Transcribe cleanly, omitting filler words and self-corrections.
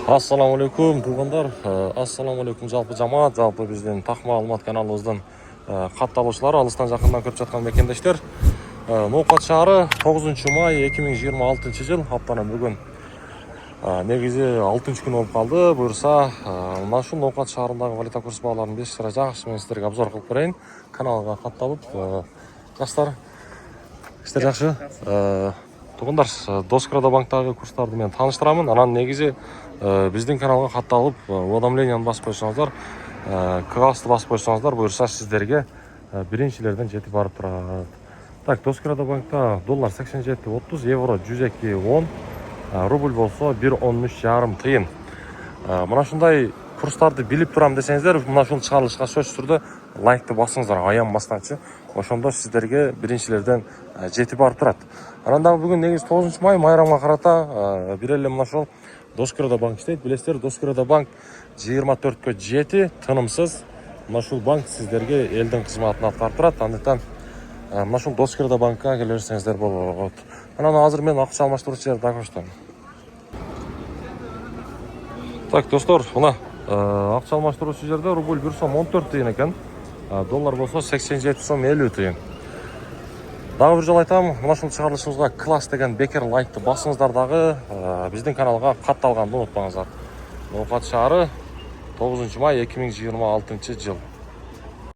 Assalamu alaikum туғандар. Assalamu alaikum жалпы жамаат, жалпы бізден Тақма Алмат каналыбыздан катталуучулар, алыстан жакындан көрүп жаткан мекендештер. Ноокат шаары 9 май 2026 жыл, аптанын бүгүн негизи 6-күн болуп калды. Буюрса, мына ушул Ноокат шаарындагы валюта курс бааларын 5 сыра жакшы мен сиздерге обзор кылып берейин. Каналга катталып, жаштар иштер жакшы. Туғандар, Доскрада банктагы курстарды мен тааныштырамын. Анан негизи биздин каналга катталып, уведомленияны басып койсоңуздар, классты басып койсоңуздар, буюрса сиздерге биринчилерден жетип барып турат. Так, Доскрада банкта доллар 87.30, евро 102.10, рубль болсо 1.13,5 тыйын. Мына ушундай курстарды билип турам десеңиздер, мына ушул чыгарылышка сөзсүз түрдө лайкты басыңыздар, аянбастанчы. Ошондо сиздерге биринчилерден жетип барып турат. Анан дагы бүгүн негизи 9 май, майрамга карата бир эле мына ушул Доскрада банк иштейт. Билесиздер, Доскрада банк 24кө 7 тынымсыз. Мына ушул банк сиздерге элдин кызматын аткарып турат. Андыктан мына ушул Доскрада банкка келе берсеңиздер болот. Анан азыр мен акча алмаштыруучу жерде дагы. Так, достор, мына акча алмаштыруучу жерде рубль 1 сом 14 тыйын экен. Доллар болсо 87 сом 50 тыйын. Дагы бир жолу айтам, мына ушул чыгарылышыбызга класс деген бекер лайкты басыңыздар, дагы биздин каналга катталганды унутпаңыздар. Ноокат шаары 9 май 2026 жыл.